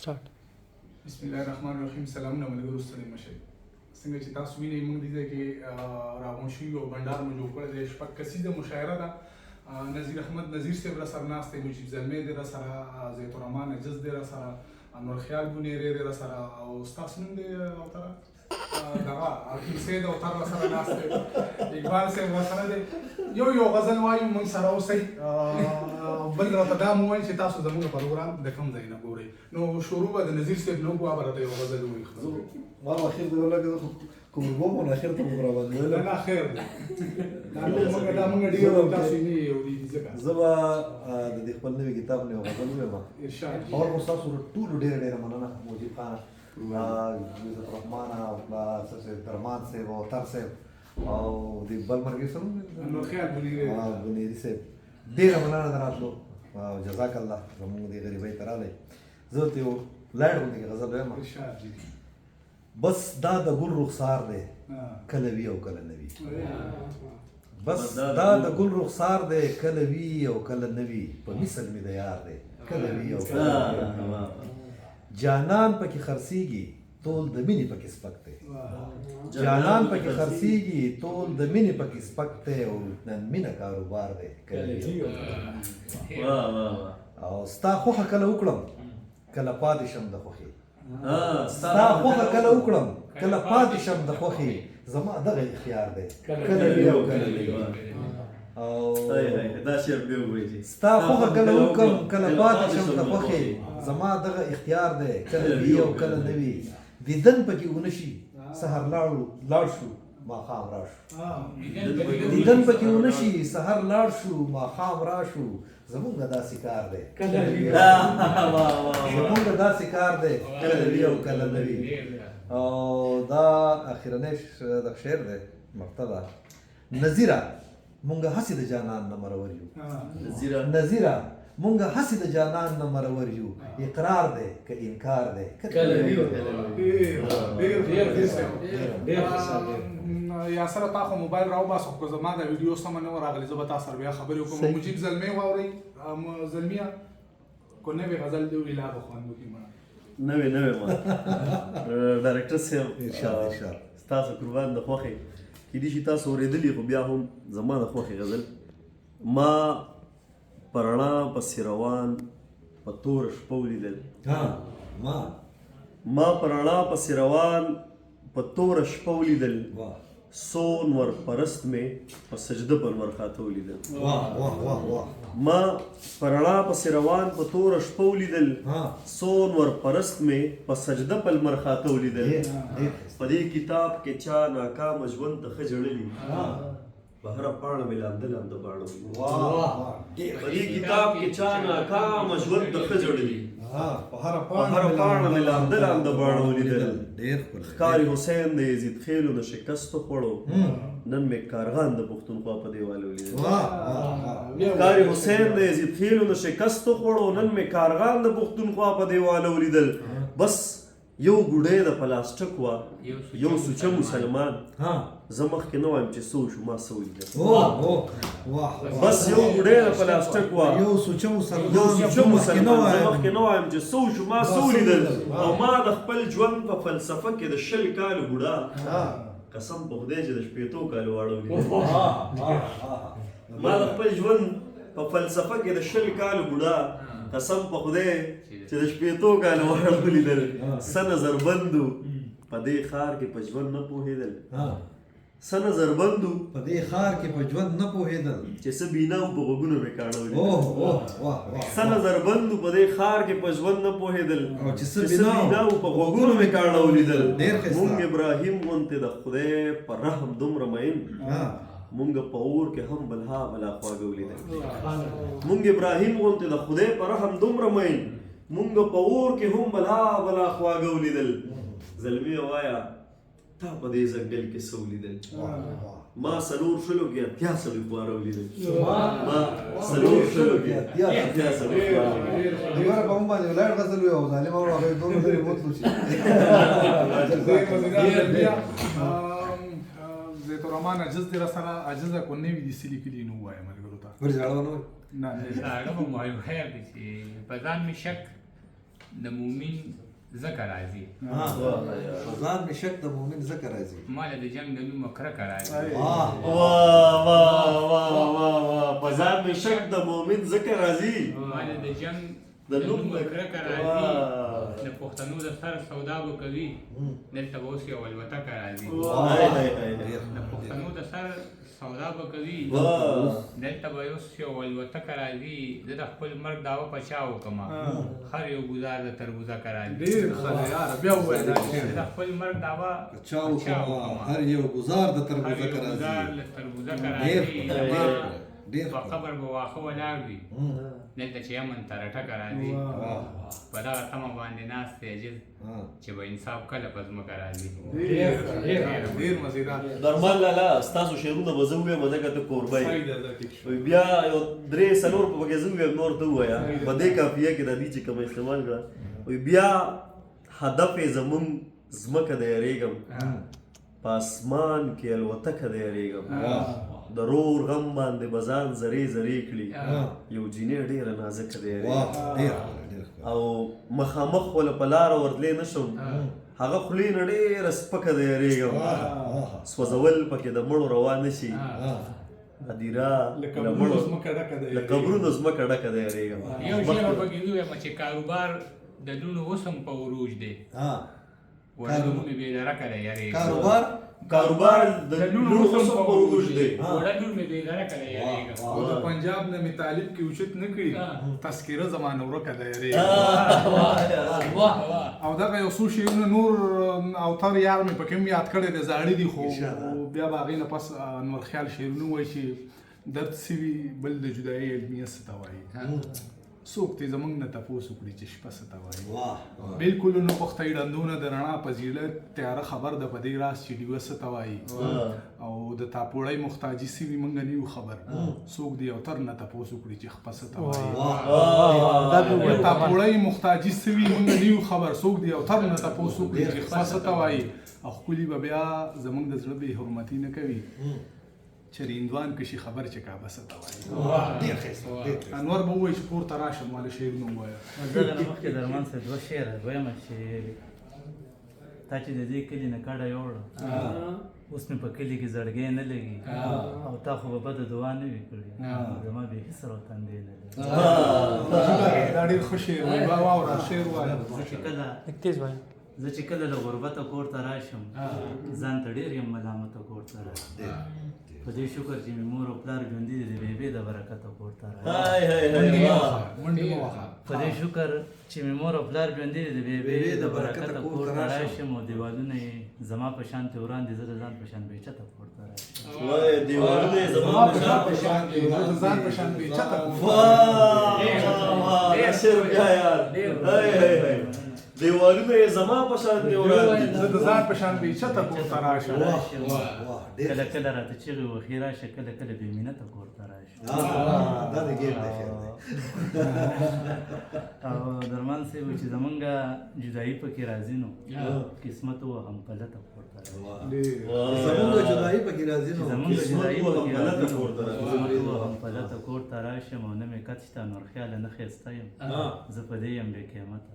स्टार्ट. بسم الله الرحمن الرحیم. سلامونه ملګرو، ستړي مشئ. څنګه چې تاسو وینئ موږ دې ځای کې راغونډ شوي او بنډار مو جوړ کړی دی. شپږ کسیزه مشاعره ده. نظیر احمد نظیر صاحب را سره ناست دی، مجیب زلمی دی را سره، زیت الرحمن عجز دی را سره، انور خیال بونیری دی را سره، او ستاسو نوم دی اوتره دغه حکیم سید اوتر را سره ناست دی، اقبال صاحب را سره دی. یو غزل وایو موږ سره اوسئ. بل راته دا مو وایي چې تاسو زموږ پروګرام د کوم ځای نه ګورئ. نو شروع به د نظیر صاحب نه وکړو، به راته یو غزل ووایي. ما اخر دی ولګه کوم وګم نه اخر ته وګورم. نه خیر دی. دا موږ ډیر تاسو نه یو دي ځکه زبا د دې خپل نوې کتاب نه غزل وې ما ارشاد اور تاسو ټول ډېر مننه موجب خان عزت الرحمن او سر درمان سے او تر سے او د بل مرګ سره نو خیال بنيري سے ډېر مننه دراتلو. جزاک الله زموږ دې غریبۍ تراله زه ته لاړ ونی غزل وایم. ارشاد جی بس دا د ګل رخسار دی کله وی او کله نوی. بس دا د ګل رخسار دی کله وی او کله نوی. په مثل می د یار دی کله وی او کله نوی. جانان پکې خرسيږي ټول د مینې پکې سپک دی. جانان پکې خرسيږي ټول د مینې پکې سپک دی. او نن مینه کاروبار دی کله وی او ستا خوخه کله وکړم کله پاتې شم د خوخي. ستا خوخه کله وکړم کله پاتې شم د خوخي. زما دغه اختیار دی کله وی او کله نوی. او دا شعر به وایي ستا خوخه کله وکړم کله پاتې شم د خوخي. زما دغه اختیار دی کله وی او کله نوی. دیدن پکې ونشي سحر لاړ شو ماښام راشو. دیدن پکې ونشي سحر لاړ شو ماښام راشو. زمونږ داسې کار دی زمونږ داسې کار دی کله وی او کله نوی. او دا اخرنی د شعر دی مقطع نظیره مونږ هسې د جانان نه مرور یو. نظیره مونږ هسې د جانان نه مرور یو. اقرار دی که انکار دی کله وی او کله یا سره تا خو موبایل راوباسه خو زما د ویډیو سم نه راغلی. زه به تا سره بیا خبرې وکړم. مجیب زلمی واورئ زلمیه کو نوې غزل دی ویلا به خواندو کې ما نوې ما ډایرکټر صاحب ارشاد ستاسو قربان د خوښۍ کېدای شي تاسو اورېدلي خو بیا هم زما د خوښې غزل. ما په رڼا پسې روان په توره شپه ولیدل. ما په رڼا پسې روان په توره شپه ولیدل. سون ور پرست مې په سجده پر ورخاته ولیدل. ما په رڼا پسې روان په توره شپه ولیدل. سون ور پرست مې په سجده پر ورخاته ولیدل. په دې کتاب کې چا ناکام ژوند ته ښه ژړلي په هره پاڼه مې لانده لانده باڼه ولیدل. په دې کتاب کې چا ناکام ژوند ته ښه ژړلي په هره پاڼه مې لانده لانده باڼه ولیدل. ښکاري حسین د یزید خیلو د شکستو خوړو نن مې کارغان د پښتونخوا په دیواله ولیدل. ښکاري حسین د یزید خیلو د شکستو خوړو نن مې کارغان د پښتونخوا په دیواله ولیدل. بس یو ګوډی د پلاستیک وا یو سوچه مسلمان. زه مخکې نه وایم چې څه وشو ما څه ولیدل. بس یو ګوډی د پلاستیک وا یو سوچه مسلمان. زه مخکې نه وایم چې څه وشو ما څه ولیدل. او ما د خپل ژوند په فلسفه کې د 20 کالو بوډا قسم په خدای چې د 15 کالو واړه ولیدل. ما د خپل ژوند په فلسفه کې د 20 کالو بوډا قسم په خدای چې د 15 کالو واړه ولیدل. څه نظربندو په دې ښار کې په ژوند نه پوهېدل. څه نظربندو په دې ښار کې په ژوند نه پوهېدل. چې څه بیناو په غوږونو مې کاڼه ولیدل. څه نظربندو په دې ښار کې په ژوند نه پوهېدل. چې څه بیناو په غوږونو مې کاڼه ولیدل. مونږ ابراهیم غوندې د خدای په رحم دومره مین مونږ په اور کې هم بلها بلا خواږه ولیدل. مونږ ابراهیم غوندې د خدای په رحم دومره مین مونږ په اور کې هم بلها بلا خواږه ولیدل. زلمی وایا تا په دې ځنګل کې څه ولیدل. ما څلور شلو کې اتیا څلوېښت واره ولیدل. ما څلور شلو کې اتیا څلوېښت واره ولیدل. دیواره په مونږ باندې ولاړ غزل وی او ظالم او هغې دومره لرې وتلو چې زیت الرحمن عجز دی را سره. عجزه کو نوي دي څه لیکلي نو ووایه ملګرو ته. ولې زړه ونه نه هغه به مو خیر دی چې په ځان مې شک د مؤمن ذکر راځي ځان مې شک د مؤمن ذکر راځي مال د جنگ د نوم کرکه راځي واه واه واه واه واه په ځان مې شک د مؤمن ذکر راځي مال د جنگ د نوم کرکه راځي د پښتنو د سر سودا به کوي دلته به اوس یو الوتکه راځي د پښتنو د سر سودا به کوي دلته به اوس یو الوتکه راځي زه د خپل مرګ دعوه په چا وکړمه هر یو ګزار د تربوزکه راځي ډېر ښه دی یاره بیا ووایه دا شعر زه د خپل مرګ دعوه چا وکړه هر یو ګزار د تربوزکه راځي په قبر به واښه ولاړ وي دلته چې امن ترټکه راځي په دغه تمه باندې ناست دی عجیب چې به انصاف کله په ځمکه راځي ډېر مزیدار درمان لالا ستاسو شعرونه به زه ووایم ځکه ته کوربه یې بیا یو 3-4 په پکې زه ووایم نور ته ووایه په دې کافیه کې د دې چې کوم استعمال کړه بیا هدف یې زمونږ ځمکه د یارېږم په اسمان کې الوتکه د یارېږم د رور غم باندې بزان زری زری کړي یو جینۍ ډېره نازکه دی او مخامخ ولا په لاره ورتلی نه شم هغه خولې نه ډېره سپکه دی یارېږم سوځول پکې د مړو روا نه شي هدیره له قبرونو ځمکه ډکه دی یارېږم یو شی به پکې ووایم چې کاروبار د لوڼو اوس هم په عروج دی وړه لور مې بېدرکه دی یارېږم کاروبار د لوڼو اوس هم په عروج دی وړه لور مې بېدرکه دی یارېږم او د پنجاب نه مې طالب کې اوچت نه کړي تذکره زمانه ورکه دی یارېږم او دغه یو څو شعرونه نور اوتر یار مې پکې هم یاد کړی دی زاړه دي خو بیا به هغې نه پس انور خیال شعرونه وایي چې درد سوي بل د جدایي علمیه څه ته وایي څوک دې زموږ نه تپوس وکړي چې شپه څه ته وایي بلکل نه پوښتئ ړندونه د رڼا په زیړه تیاره خبر ده په دې راز چې ډیوه څه ته وایي او د تاپوړی محتاجي سوي موږ نه یو خبر څوک دې اوتر نه تپوس وکړي چې شپه څه ته وایي د تاپوړی محتاجي سوي موږ نه یو خبر څوک دې اوتر نه تپوس وکړي چې شپه څه ته وایي او ښکلي به بیا زموږ د زړه بې حرمتي نه کوي چې رندوان کشي خبر چې کعبه څه ته وایي انور به ووایي چې کور ته راشه ماله شعرونه ووایه دغه نه مخکې درمان صاحب دوه شعره دویمه چې تا چې د دې کلي نه کډه یوړه اوس مې په کلي کې زړګی نه لګي او تا خو به بده دعا نه وي کړې زما بېخي سره تندی نه لګي دا ډېر ښه شعر وایي واوره شعر وایه زه چې کله له غربته کور ته راشم ځان ته ډېر یم ملامته کور ته راشم په دې شکر چې مې مور او پلار ژوندي دي د بېبې د برکته کور ته راشم په دې شکر چې مې مور او پلار ژوندي دي د بېبې د برکته کور ته راشم او دیوالونه یې زما په شان تې وړاندې زه د ځان په شان بېچته کور ته راشم دیوالونه یې زما په شان ځان په شان بېچته شعر بیا یار دیوالونه یې زما په شان دی وړاندې زه د ځان په شان بېچته کور ته راشم کله کله راته چغې وښي راشه کله کله بې مینته کور ته راشه او درمان صاحب چې زمونږ جدایي پکې راځي نو قسمت وهم پلته کور ته راشه زمونږ جدایي پکې راځي نو زمونږ جدایي پکې راځي نو قسمت وهم پلته کور ته راشم او نه مې کت شته نور خیاله نه ښایسته یم زه په دې یم بې قیمته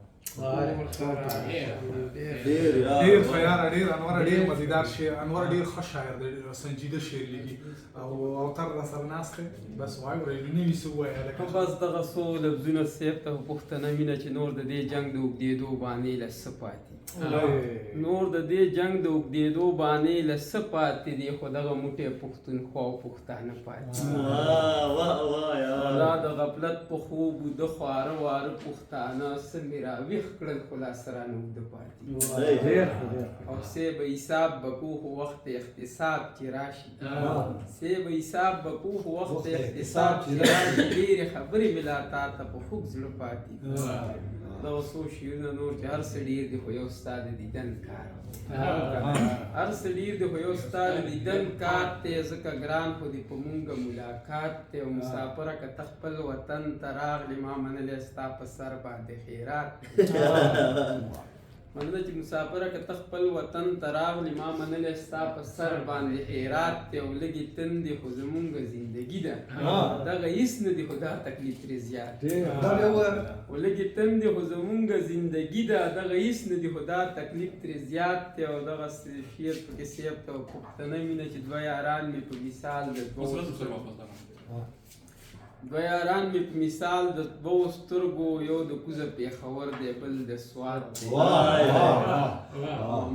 ډېر ښه یاره ډېر انور ډېر مزیدار شعر انور ډېر ښه شاعر دی سنجیده شعر لیکي او اوتر راسره ناست دی بس واورئ نوي څه ووایه لکه بس دغه څو لفظونه صاحب ته پوښتنه وینه چې نور د دې جنګ د اوږدېدو بانې له څه پاتې نور د دې جنګ د اوږدېدو بانې له څه پاتې دي خو دغه موټی پښتونخوا او پښتانه پاتې دا د غفلت په خوب وده خواره واره پښتانه څه مې راویښ کړل خو لاس رانه اوږده پاتې او سی به حساب به کو خو وخت احتساب چې راشي سی به حساب به کو خو وخت احتساب چې راشي ډېرې خبرې مې لا تا ته په خوږ زړه پاتې دغه څو شعرونه نور چې هر څه ډېر دي خو یو ستا د دیدن کار هر څه ډېر دي خو یو ستا د دیدن کار دی ځکه ګران خو دې په مونږه ملاقات دی او مسافره که ته خپل وطن ته راغلې ما منلی ستا په سر باندې خیرات مننه چې مسافره که ته خپل وطن ته راغلې ما منلی ستا په سر باندې خیرات دی او لږې تندې خو زمونږ زندګي ده دغه هېڅ نه دي خو دا تکلیف ترې زیات خو لږې تندې خو زمونږ زندګي ده دغه هېڅ نه دي خو دا تکلیف ترې زیات دی او دغسې شعر پکې سیب ته پښتنه مینه چې دوه یاران مې په مثال د دوه یاران مې په مثال د دوو سترګو یو د کوزه پېښور دی بل د سوات دی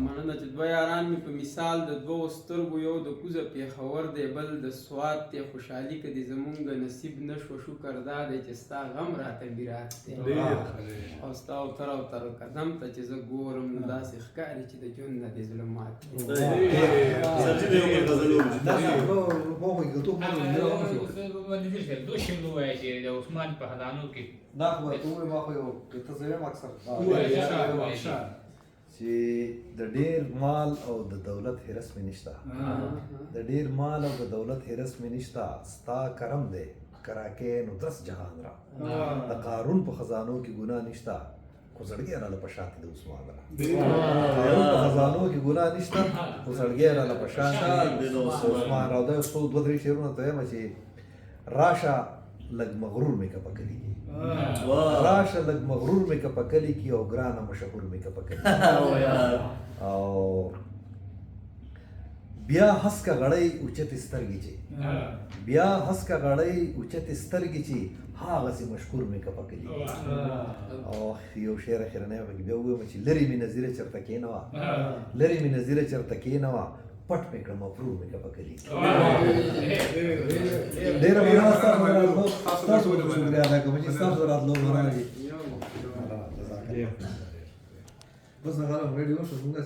مننه چې دوه یاران مې په مثال د دوو سترګو یو د کوزه پېښور دی بل د سوات دی خوشحالي که دې زمونږ نصیب نه شو شکر دا دی چې ستا غم راته میراث دی او ستا اوتر اوتر قدم ته چې زه ګورم نو داسې ښکاري چې د ژوند نه دې زړه مات شنو وایي چې د عثمان په خزانو کې دا خو ورته ووایي ما خو یو ته زه یم اکثر چې د ډېر مال او د دولت هرس مې نشته د ډېر مال او د دولت هرس مې نشته ستا کرم دی کراکې نو 10 جهان را د قارون په خزانو کې ګناه نشته خو زړګی راله په شان د عثمان را قارون په خزانو کې ګناه نشته خو زړګی راله په شان د عثمان را دا څو 2-3 شعرونه ته یم چې راشه لږ مغرور مې که په کلي کې راشه لږ مغرور مې که په کلي کې او ګرانه مشهور مې که په کلي کې او بیا هسکه غړی اوچتې سترګې چې بیا هسکه غړی اوچتې سترګې چې هغسې مشهور مې که په کلي کې او یو شعر اخرنی پکې بیا ووایم چې لرې مې نظیره چېرته کېنوه لرې مې نظیره چېرته کېنوه پټ مې کړه مفرور مې که په کلي کې ډېره مننه ستاسو شکریه ادا کوم چې ستاسو راتلو مننه دي بس هغه ریډیو شو څنګه